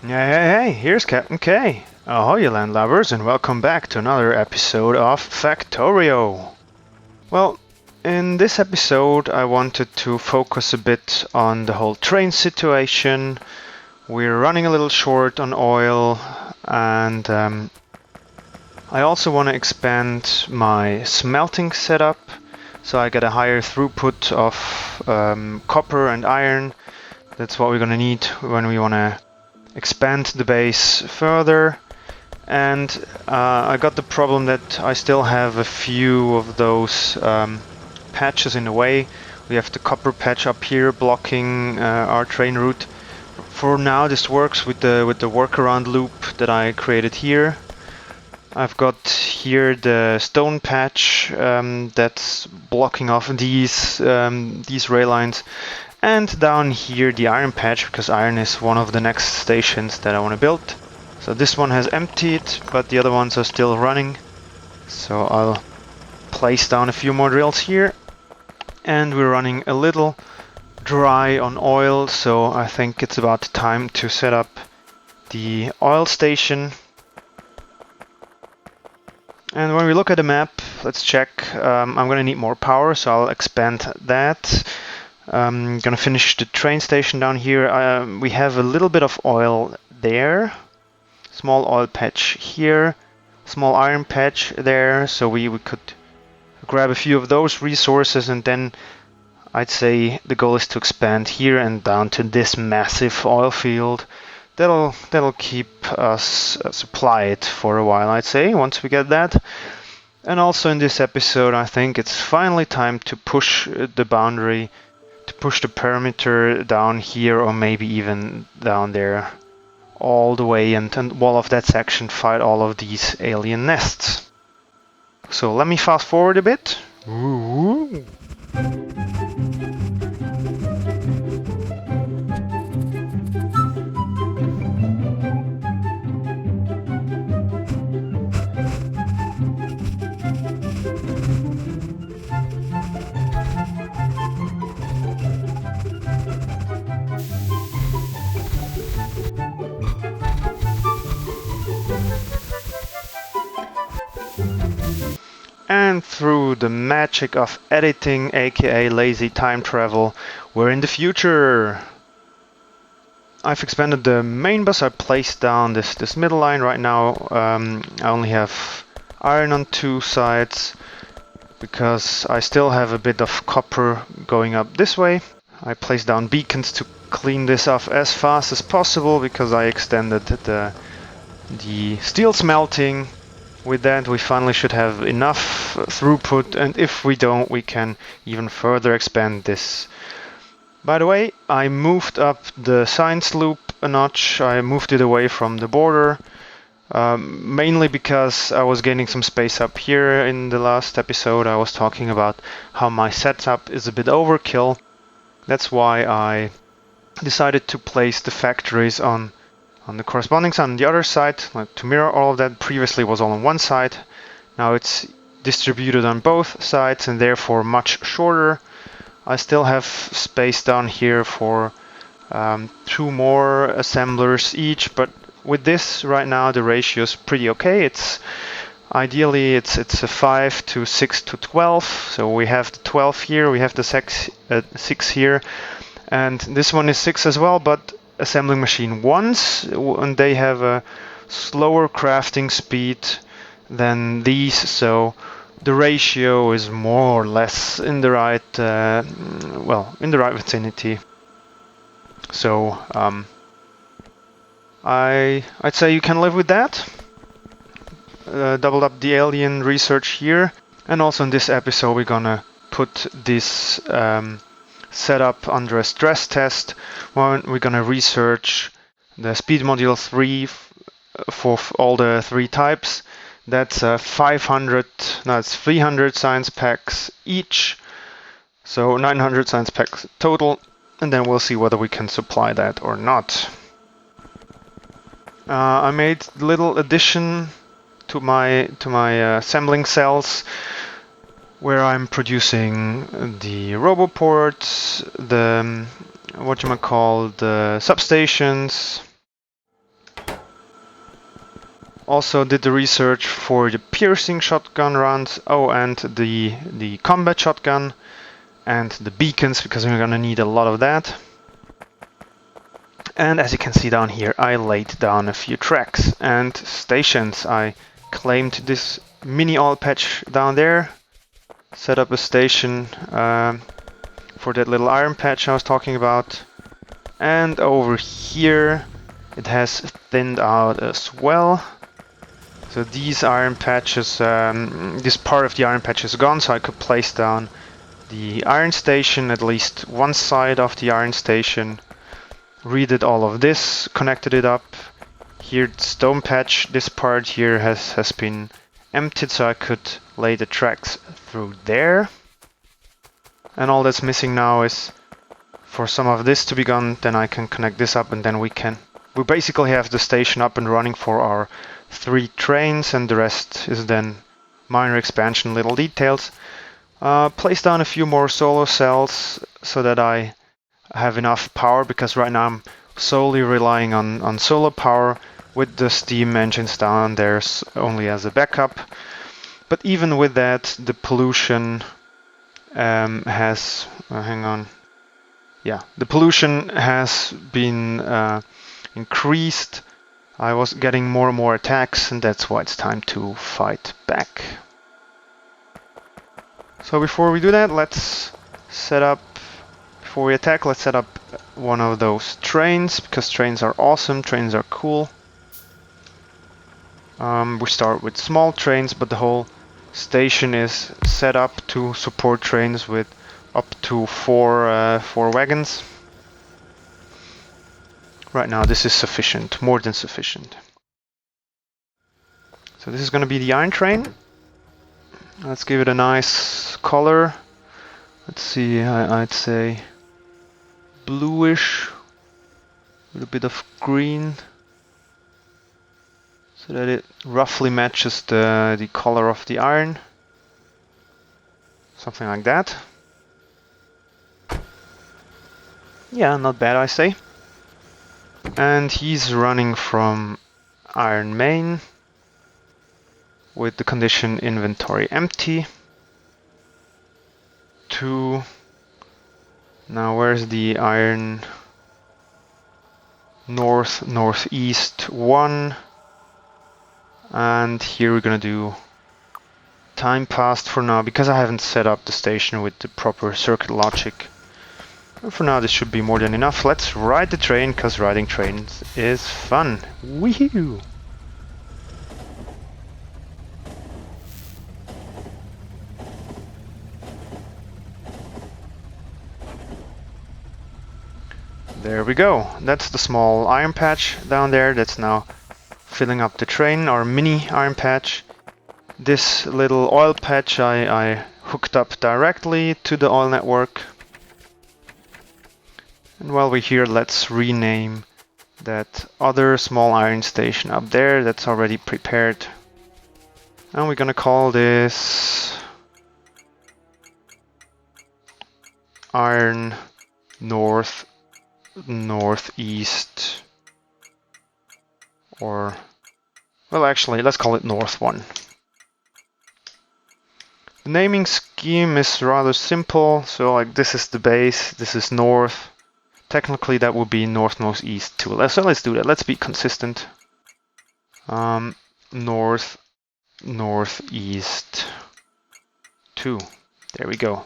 Hey, here's Captain K. Ahoy, you landlubbers, and welcome back to another episode of Factorio. Well, in this episode, I wanted to focus a bit on the whole train situation. We're running a little short on oil, and I also want to expand my smelting setup so I get a higher throughput of copper and iron. That's what we're gonna need when we want to expand the base further. And I got the problem that I still have a few of those patches in the way. We have the copper patch up here blocking our train route. For now this works with the workaround loop that I created here. I've got here the stone patch that's blocking off these rail lines, and down here the iron patch, because iron is one of the next stations that I want to build. So this one has emptied, but the other ones are still running. So I'll place down a few more drills here. And we're running a little dry on oil, so I think it's about time to set up the oil station. And when we look at the map, let's check. I'm gonna need more power, so I'll expand that. I'm gonna finish the train station down here. We have a little bit of oil there. Small oil patch here. Small iron patch there. So we could grab a few of those resources, and then I'd say the goal is to expand here and down to this massive oil field. That'll keep us supplied for a while, I'd say, once we get that. And also in this episode, I think it's finally time to push the boundary, to push the perimeter down here, or maybe even down there all the way, and wall off that section, fight all of these alien nests. So let me fast forward a bit. Ooh. And through the magic of editing, aka lazy time travel, we're in the future. I've expanded the main bus. I placed down this middle line right now. I only have iron on two sides because I still have a bit of copper going up this way. I placed down beacons to clean this off as fast as possible because I extended the steel smelting. With that, we finally should have enough throughput, and if we don't, we can even further expand this. By the way, I moved up the science loop a notch. I moved it away from the border, mainly because I was gaining some space up here. In the last episode, I was talking about how my setup is a bit overkill. That's why I decided to place the factories on the corresponding side on the other side, like to mirror all of that. Previously was all on one side. Now it's distributed on both sides and therefore much shorter. I still have space down here for two more assemblers each, but with this right now the ratio is pretty okay. It's ideally it's a 5 to 6 to 12. So we have the 12 here, we have the 6 here, and this one is 6 as well, but assembling machine ones, and they have a slower crafting speed than these, so the ratio is more or less in the right in the right vicinity. So I'd say you can live with that. Doubled up the alien research here, and also in this episode we're gonna put this setup under a stress test. Well, we're gonna research the speed module 3 for all the 3 types. That's 300 science packs each, so 900 science packs total, and then we'll see whether we can supply that or not. I made a little addition to my assembling cells, where I'm producing the roboports, the the substations, Also did the research for the piercing shotgun rounds. Oh, and the combat shotgun and the beacons, because we're gonna need a lot of that. And as you can see down here, I laid down a few tracks and stations. I claimed this mini oil patch down there, set up a station for that little iron patch I was talking about. And over here it has thinned out as well. So these iron patches, this part of the iron patch is gone, so I could place down the iron station, at least one side of the iron station. Redid all of this, connected it up. Here the stone patch, this part here has been emptied, so I could lay the tracks through there. And all that's missing now is for some of this to be gone, then I can connect this up, and then we basically have the station up and running for our 3 trains, and the rest is then minor expansion, little details. Place down a few more solar cells so that I have enough power, because right now I'm solely relying on solar power with the steam engines down there only as a backup. But even with that, the pollution has... hang on. Yeah, the pollution has been increased. I was getting more and more attacks, and that's why it's time to fight back. So before we do that, let's set up... Before we attack, let's set up one of those trains, because trains are awesome, trains are cool. We start with small trains, but the whole station is set up to support trains with up to four wagons. Right now this is sufficient, more than sufficient. So this is going to be the iron train. Let's give it a nice color. Let's see, I'd say bluish with a bit of green, so that it roughly matches the color of the iron. Something like that. Yeah, not bad, I say. And he's running from iron main with the condition inventory empty to... Now where's the iron? Northeast 1. And here we're gonna do time passed for now, because I haven't set up the station with the proper circuit logic. And for now this should be more than enough. Let's ride the train, because riding trains is fun. Woohoo! There we go. That's the small iron patch down there that's now filling up the train, our mini iron patch. This little oil patch I hooked up directly to the oil network. And while we're here, let's rename that other small iron station up there that's already prepared. And we're gonna call this Iron Northeast, or, well, actually let's call it North 1. The naming scheme is rather simple, so like this is the base, this is north. Technically that would be north northeast too. So let's do that, let's be consistent. North northeast 2. There we go.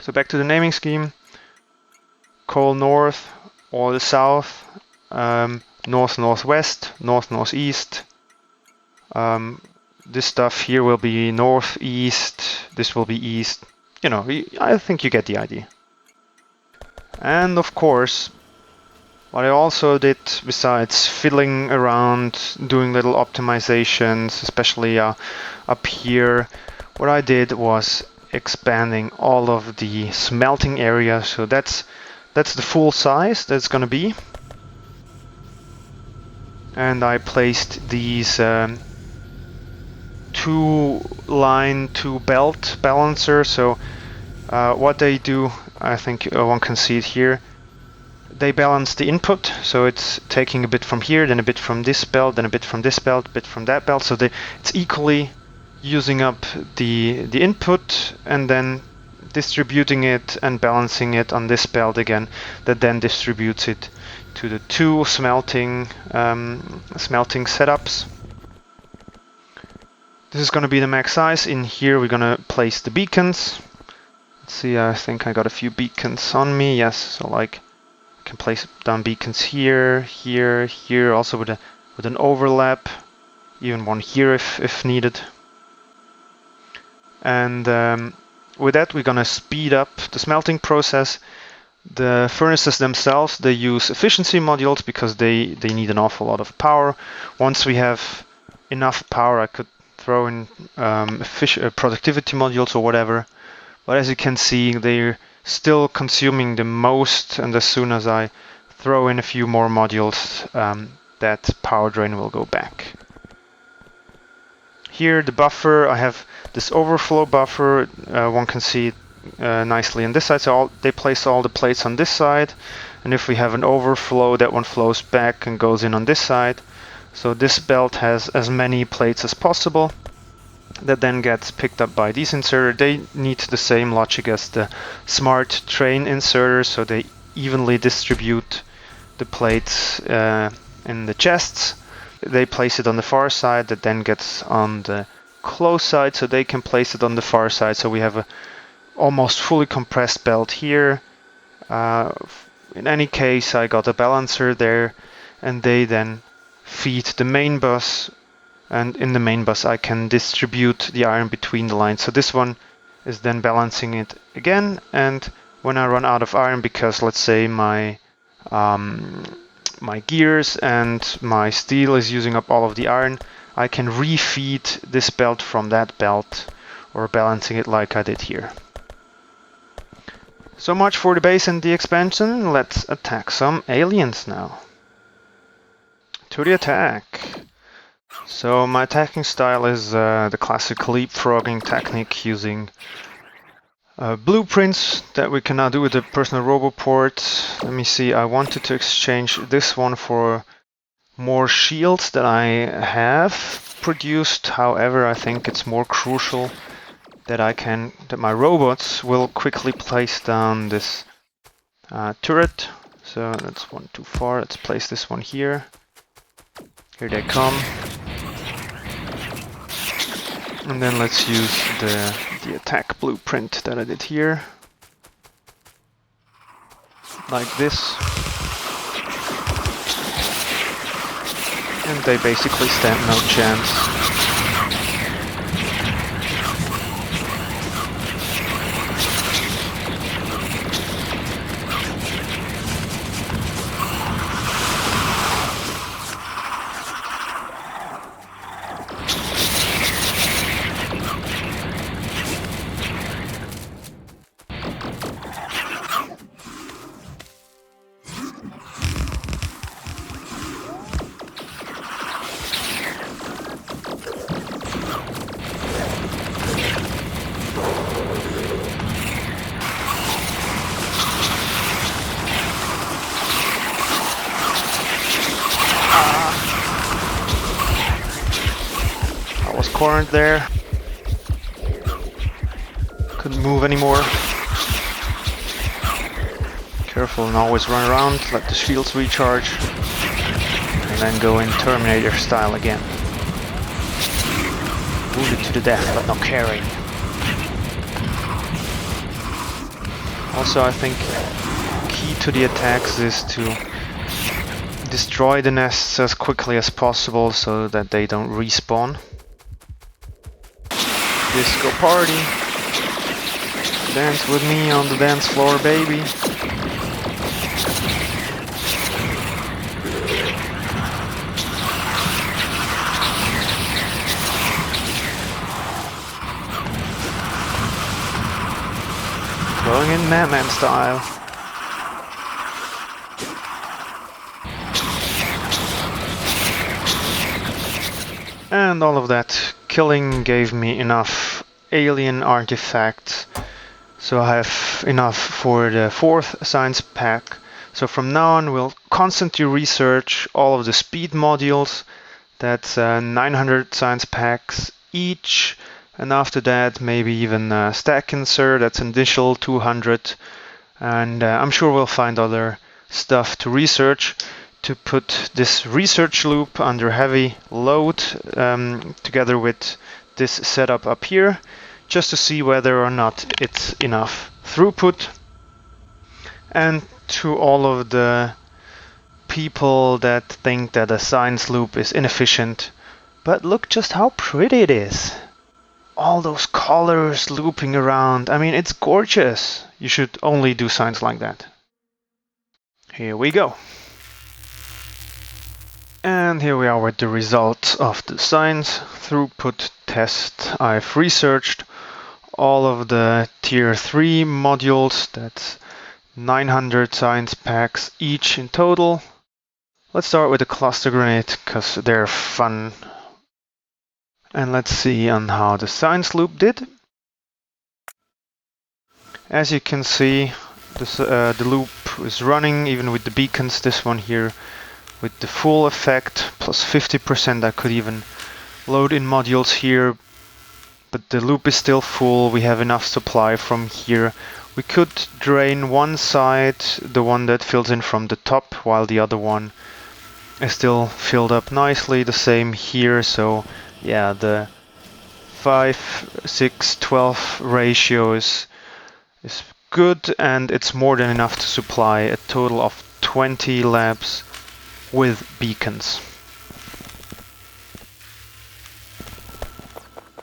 So back to the naming scheme. Coal north, oil south, north northwest, north northeast. This stuff here will be northeast, this will be east. You know, I think you get the idea. And of course, what I also did, besides fiddling around, doing little optimizations, especially up here, what I did was expanding all of the smelting area. So that's the full size that's gonna be. And I placed these 2-line 2-belt balancer. So what they do, I think one can see it here. they balance the input, so it's taking a bit from here, then a bit from this belt, then a bit from this belt, a bit from that belt, so it's equally using up the input and then distributing it and balancing it on this belt again, that then distributes it to the two smelting setups. This is going to be the max size. In here we're going to place the beacons. Let's see, I think I got a few beacons on me. Yes, so like I can place down beacons here, here, here, also with an overlap, even one here if needed. And with that we're going to speed up the smelting process. The furnaces themselves, they use efficiency modules because they need an awful lot of power. Once we have enough power, I could throw in productivity modules or whatever. But as you can see, they're still consuming the most, and as soon as I throw in a few more modules, that power drain will go back. Here, the buffer, I have this overflow buffer. One can see it nicely on this side, so they place all the plates on this side, and if we have an overflow, that one flows back and goes in on this side. So this belt has as many plates as possible. That then gets picked up by these inserters. They need the same logic as the smart train inserters, so they evenly distribute the plates in the chests. They place it on the far side, that then gets on the close side, so they can place it on the far side. So we have a almost fully compressed belt here. In any case, I got a balancer there, and they then feed the main bus, and in the main bus I can distribute the iron between the lines. So this one is then balancing it again, and when I run out of iron, because let's say my gears and my steel is using up all of the iron, I can refeed this belt from that belt, or balancing it like I did here. So much for the base and the expansion. Let's attack some aliens now. To the attack. So my attacking style is the classic leapfrogging technique, using blueprints that we can now do with the personal roboport. Let me see, I wanted to exchange this one for more shields that I have produced. However, I think it's more crucial that my robots will quickly place down this turret. So that's one too far. Let's place this one here. Here they come. And then let's use the attack blueprint that I did here. Like this. And they basically stand no chance. Cornered there. Couldn't move anymore. Careful and always run around, let the shields recharge, and then go in Terminator style again. Wounded to the death, but not caring. Also, I think key to the attacks is to destroy the nests as quickly as possible so that they don't respawn. Disco party. Dance with me on the dance floor, baby. Going in Madman style. And all of that killing gave me enough alien artifacts, so I have enough for the 4th science pack. So from now on, we'll constantly research all of the speed modules. That's 900 science packs each. And after that, maybe even stack insert, that's an additional 200. And I'm sure we'll find other stuff to research to put this research loop under heavy load together with this setup up here, just to see whether or not it's enough throughput. And to all of the people that think that a science loop is inefficient, but look just how pretty it is. All those colors looping around. I mean, it's gorgeous. You should only do science like that. Here we go. And here we are with the results of the science throughput test. I've researched all of the tier 3 modules. That's 900 science packs each in total. Let's start with the cluster grenade because they're fun. And let's see on how the science loop did. As you can see, the loop is running even with the beacons. This one here with the full effect plus 50%. I could even load in modules here, but the loop is still full. We have enough supply from here. We could drain one side, the one that fills in from the top, while the other one is still filled up nicely. The same here. So yeah, the 5, 6, 12 ratio is good, and it's more than enough to supply a total of 20 labs with beacons.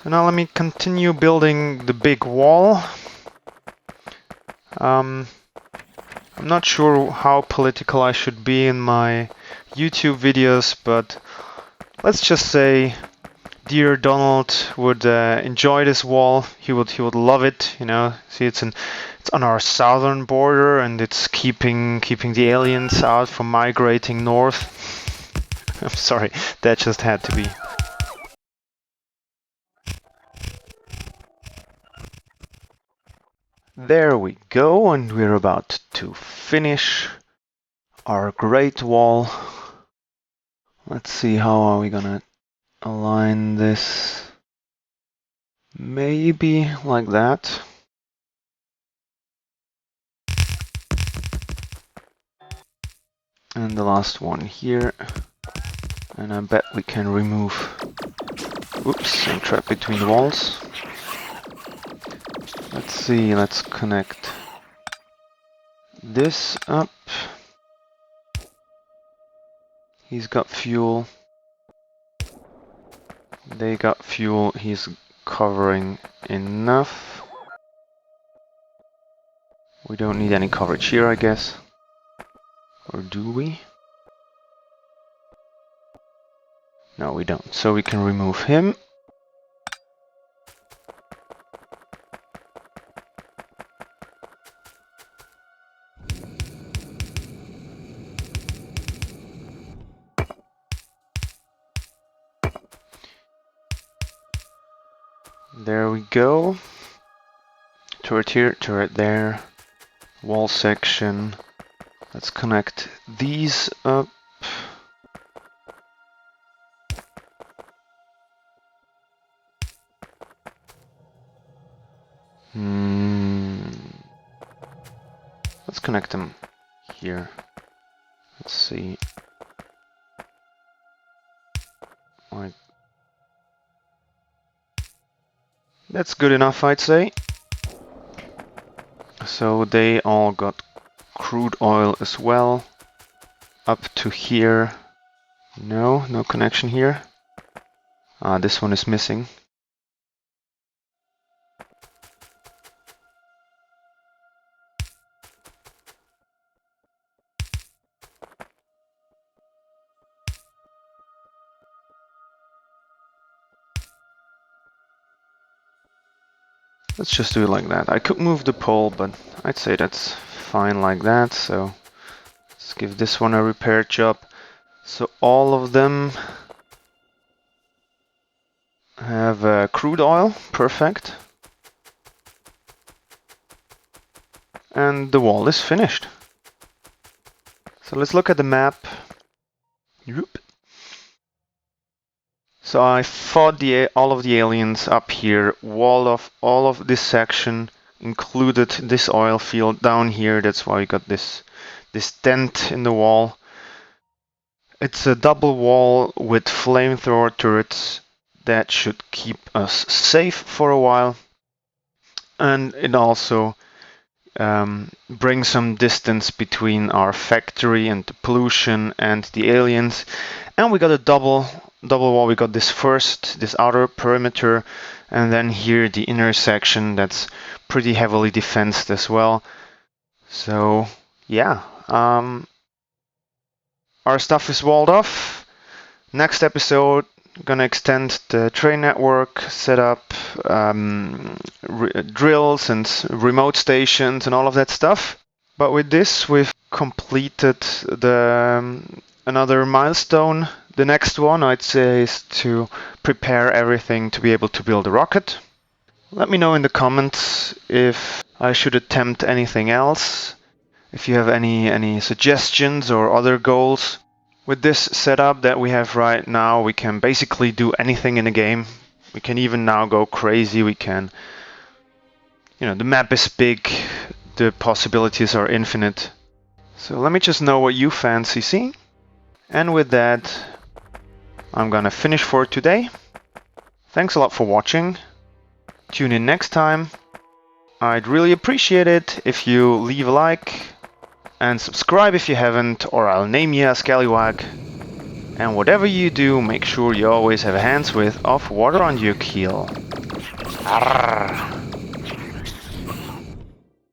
So now let me continue building the big wall. I'm not sure how political I should be in my YouTube videos, but let's just say dear Donald would enjoy this wall. He would love it. You know, see, it's on our southern border, and it's keeping the aliens out from migrating north. I'm sorry, that just had to be. There we go, and we're about to finish our Great Wall. Let's see, how are we gonna align this? Maybe like that. And the last one here. And I bet we can remove, oops, some trap between the walls. Let's see, let's connect this up. He's got fuel. They got fuel. He's covering enough. We don't need any coverage here, I guess. Or do we? No, we don't. So we can remove him. There we go. Turret here, turret there. Wall section. Let's connect these up. Let's connect them here. Let's see. Like, that's good enough, I'd say. So they all got crude oil as well. Up to here. No connection here. This one is missing. Let's just do it like that. I could move the pole, but I'd say that's fine like that. So let's give this one a repair job. So all of them have crude oil. Perfect. And the wall is finished. So let's look at the map. Yoop. So I fought all of the aliens up here. All of this section included this oil field down here. That's why we got this dent in the wall. It's a double wall with flamethrower turrets that should keep us safe for a while. And it also brings some distance between our factory and the pollution and the aliens. And we got a double wall. We got this outer perimeter, and then here the inner section that's pretty heavily defensed as well. So yeah, our stuff is walled off. Next episode, gonna extend the train network, set up drills and remote stations and all of that stuff. But with this, we've completed another milestone. The next one, I'd say, is to prepare everything to be able to build a rocket. Let me know in the comments if I should attempt anything else. If you have any suggestions or other goals. With this setup that we have right now, we can basically do anything in the game. We can even now go crazy. We can, the map is big, the possibilities are infinite. So let me just know what you fancy seeing. And with that, I'm gonna finish for today. Thanks a lot for watching. Tune in next time. I'd really appreciate it if you leave a like and subscribe if you haven't, or I'll name you a scallywag. And whatever you do, make sure you always have a hand's width of water on your keel. Arrgh.